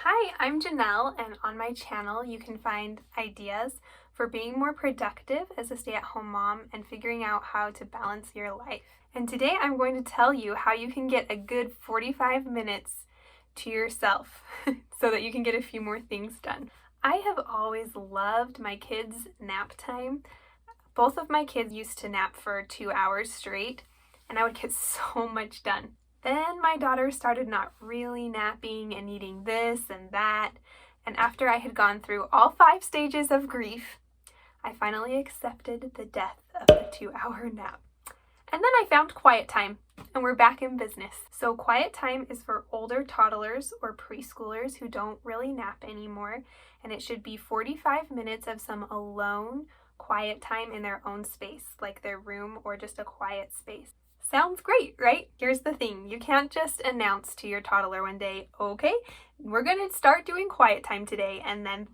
Hi, I'm Janelle, and on my channel you can find ideas for being more productive as a stay-at-home mom and figuring out how to balance your life. And today I'm going to tell you how you can get a good 45 minutes to yourself so that you can get a few more things done. I have always loved my kids' nap time. Both of my kids used to nap for 2 hours straight, and I would get so much done. Then my daughter started not really napping and needing this and that, and after I had gone through all 5 stages of grief, I finally accepted the death of the 2-hour nap. And then I found quiet time, and we're back in business. So quiet time is for older toddlers or preschoolers who don't really nap anymore, and it should be 45 minutes of some alone, quiet time in their own space, like their room or just a quiet space. Sounds great, right? Here's the thing. You can't just announce to your toddler one day, okay, we're going to start doing quiet time today, and then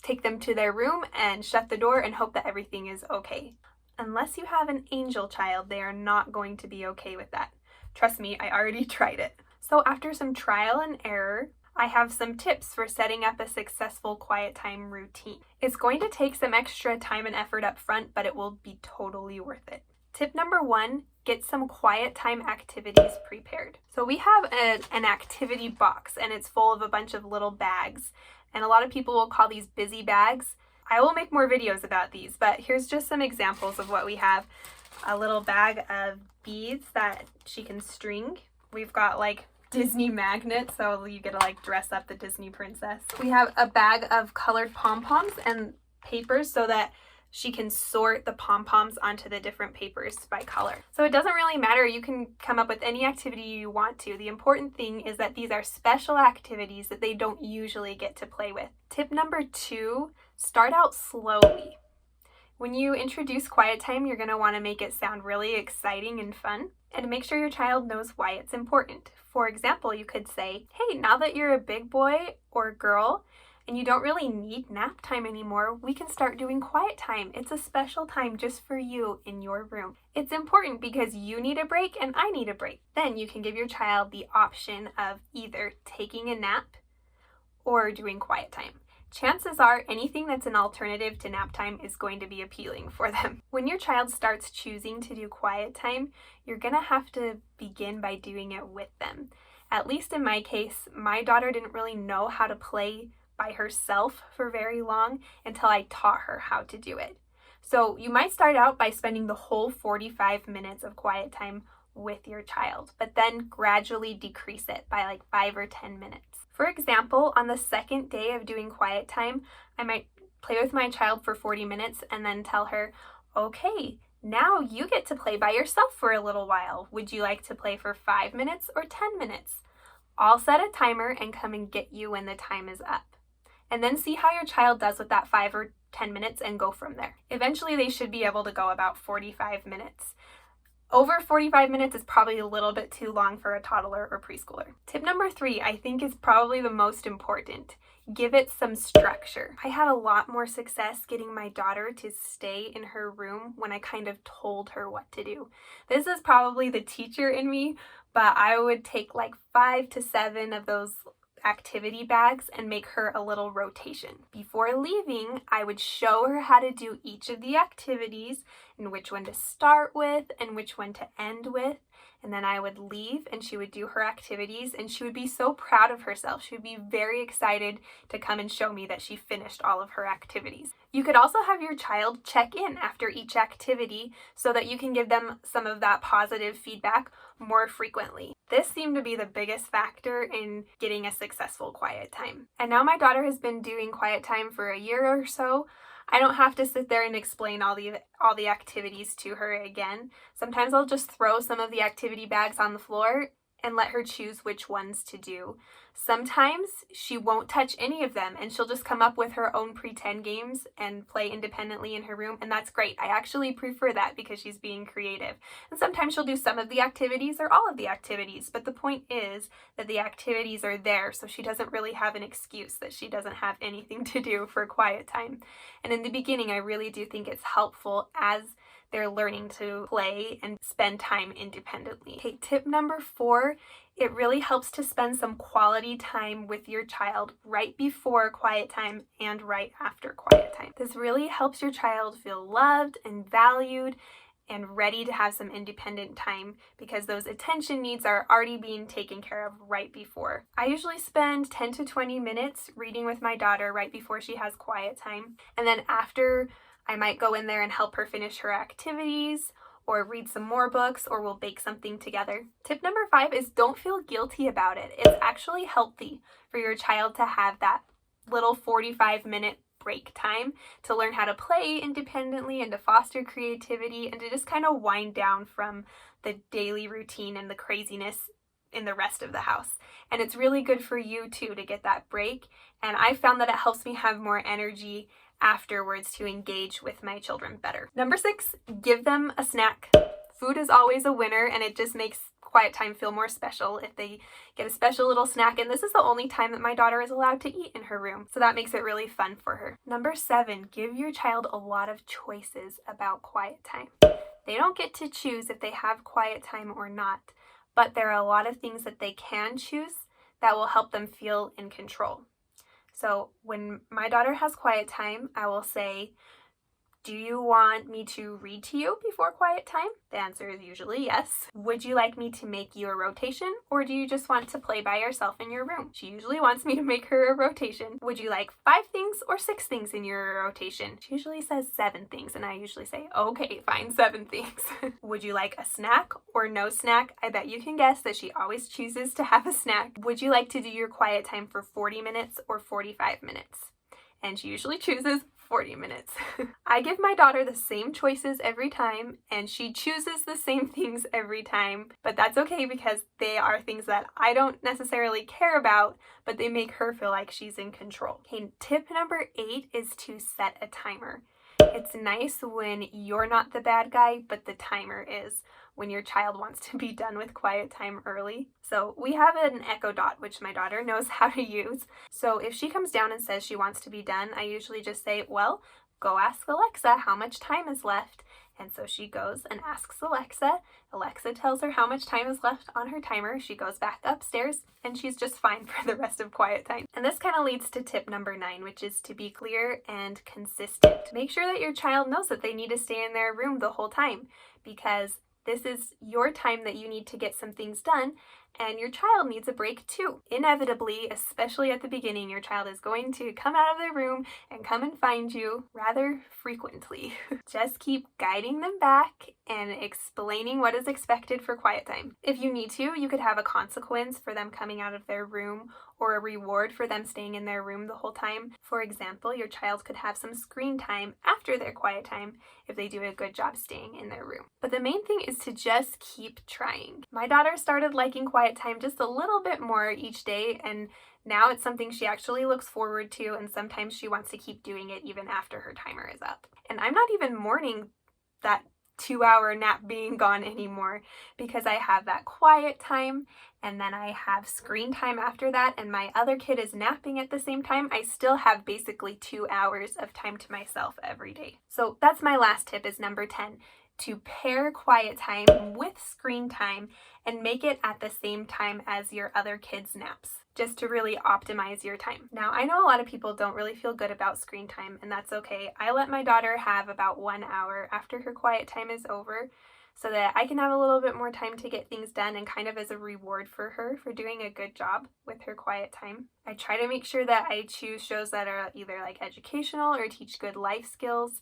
take them to their room and shut the door and hope that everything is okay. Unless you have an angel child, they are not going to be okay with that. Trust me, I already tried it. So after some trial and error, I have some tips for setting up a successful quiet time routine. It's going to take some extra time and effort up front, but it will be totally worth it. Tip number 1, get some quiet time activities prepared. So we have an activity box, and it's full of a bunch of little bags. And a lot of people will call these busy bags. I will make more videos about these, but here's just some examples of what we have. A little bag of beads that she can string. We've got like Disney magnets, so you get to like dress up the Disney princess. We have a bag of colored pom-poms and papers so that she can sort the pom-poms onto the different papers by color. So it doesn't really matter. You can come up with any activity you want to. The important thing is that these are special activities that they don't usually get to play with. Tip number 2, start out slowly. When you introduce quiet time, you're going to want to make it sound really exciting and fun, and make sure your child knows why it's important. For example, you could say, hey, now that you're a big boy or girl, and you don't really need nap time anymore, we can start doing quiet time. It's a special time just for you in your room. It's important because you need a break and I need a break. Then you can give your child the option of either taking a nap or doing quiet time. Chances are anything that's an alternative to nap time is going to be appealing for them. When your child starts choosing to do quiet time, you're gonna have to begin by doing it with them. At least in my case, my daughter didn't really know how to play by herself for very long until I taught her how to do it. So you might start out by spending the whole 45 minutes of quiet time with your child, but then gradually decrease it by like 5 or 10 minutes. For example, on the second day of doing quiet time, I might play with my child for 40 minutes and then tell her, okay, now you get to play by yourself for a little while. Would you like to play for 5 minutes or 10 minutes? I'll set a timer and come and get you when the time is up. And then see how your child does with that 5 or 10 minutes and go from there. Eventually, they should be able to go about 45 minutes. Over 45 minutes is probably a little bit too long for a toddler or preschooler. Tip number 3, I think, is probably the most important. Give it some structure. I had a lot more success getting my daughter to stay in her room when I kind of told her what to do. This is probably the teacher in me, but I would take like 5 to 7 of those activity bags and make her a little rotation. Before leaving, I would show her how to do each of the activities and which one to start with and which one to end with. And then I would leave and she would do her activities and she would be so proud of herself. She would be very excited to come and show me that she finished all of her activities. You could also have your child check in after each activity so that you can give them some of that positive feedback more frequently. This seemed to be the biggest factor in getting a successful quiet time. And now my daughter has been doing quiet time for a year or so. I don't have to sit there and explain all the activities to her again. Sometimes I'll just throw some of the activity bags on the floor and let her choose which ones to do. Sometimes she won't touch any of them and she'll just come up with her own pretend games and play independently in her room, and that's great. I actually prefer that because she's being creative. And sometimes she'll do some of the activities or all of the activities, but the point is that the activities are there, so she doesn't really have an excuse that she doesn't have anything to do for quiet time. And in the beginning, I really do think it's helpful as they're learning to play and spend time independently. Okay, tip number 4, it really helps to spend some quality time with your child right before quiet time and right after quiet time. This really helps your child feel loved and valued and ready to have some independent time because those attention needs are already being taken care of right before. I usually spend 10 to 20 minutes reading with my daughter right before she has quiet time. And then after, I might go in there and help her finish her activities or read some more books, or we'll bake something together. Tip number 5 is don't feel guilty about it. It's actually healthy for your child to have that little 45-minute break time to learn how to play independently and to foster creativity and to just kind of wind down from the daily routine and the craziness in the rest of the house. And it's really good for you too to get that break. And I found that it helps me have more energy afterwards to engage with my children better. Number 6, give them a snack. Food is always a winner, and it just makes quiet time feel more special if they get a special little snack. And this is the only time that my daughter is allowed to eat in her room, so that makes it really fun for her. Number 7, give your child a lot of choices about quiet time. They don't get to choose if they have quiet time or not, but there are a lot of things that they can choose that will help them feel in control. So when my daughter has quiet time, I will say, do you want me to read to you before quiet time? The answer is usually yes. Would you like me to make you a rotation, or do you just want to play by yourself in your room? She usually wants me to make her a rotation. Would you like 5 things or 6 things in your rotation? She usually says 7 things, and I usually say, okay, fine, 7 things. Would you like a snack or no snack? I bet you can guess that she always chooses to have a snack. Would you like to do your quiet time for 40 minutes or 45 minutes? And she usually chooses 40 minutes. I give my daughter the same choices every time, and she chooses the same things every time, but that's okay because they are things that I don't necessarily care about, but they make her feel like she's in control. Okay, tip number 8 is to set a timer. It's nice when you're not the bad guy, but the timer is, when your child wants to be done with quiet time early. So we have an Echo Dot, which my daughter knows how to use. So if she comes down and says she wants to be done, I usually just say, well, go ask Alexa how much time is left. And so she goes and asks Alexa. Alexa tells her how much time is left on her timer. She goes back upstairs and she's just fine for the rest of quiet time. And this kind of leads to tip number 9, which is to be clear and consistent. Make sure that your child knows that they need to stay in their room the whole time, because this is your time that you need to get some things done, and your child needs a break too. Inevitably, especially at the beginning, your child is going to come out of their room and come and find you rather frequently. Just keep guiding them back and explaining what is expected for quiet time. If you need to, you could have a consequence for them coming out of their room or a reward for them staying in their room the whole time. For example, your child could have some screen time after their quiet time if they do a good job staying in their room. But the main thing is to just keep trying. My daughter started liking quiet time just a little bit more each day, and now it's something she actually looks forward to, and sometimes she wants to keep doing it even after her timer is up. And I'm not even mourning that 2-hour nap being gone anymore, because I have that quiet time and then I have screen time after that, and my other kid is napping at the same time. I still have basically 2 hours of time to myself every day. So that's my last tip, is number 10, to pair quiet time with screen time and make it at the same time as your other kids' naps, just to really optimize your time. Now, I know a lot of people don't really feel good about screen time, and that's okay. I let my daughter have about 1 hour after her quiet time is over, so that I can have a little bit more time to get things done, and kind of as a reward for her for doing a good job with her quiet time. I try to make sure that I choose shows that are either like educational or teach good life skills,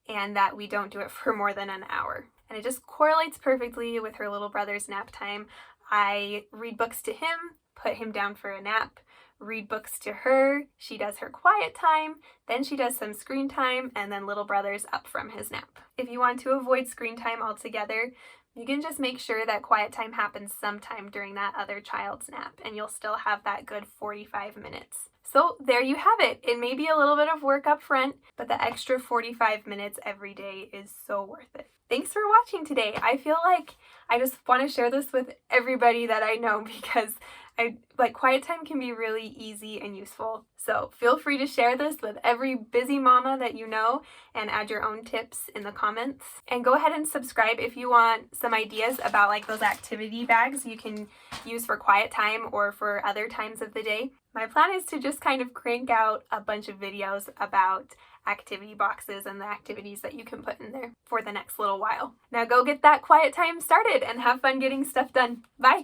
and that we don't do it for more than an hour. And it just correlates perfectly with her little brother's nap time. I read books to him, put him down for a nap, read books to her, she does her quiet time, then she does some screen time, and then little brother's up from his nap. If you want to avoid screen time altogether, you can just make sure that quiet time happens sometime during that other child's nap, and you'll still have that good 45 minutes. So there you have it. It may be a little bit of work up front, but the extra 45 minutes every day is so worth it. Thanks for watching today. I feel like I just want to share this with everybody that I know, because Quiet time can be really easy and useful. So feel free to share this with every busy mama that you know and add your own tips in the comments. And go ahead and subscribe if you want some ideas about like those activity bags you can use for quiet time or for other times of the day. My plan is to just kind of crank out a bunch of videos about activity boxes and the activities that you can put in there for the next little while. Now go get that quiet time started and have fun getting stuff done. Bye!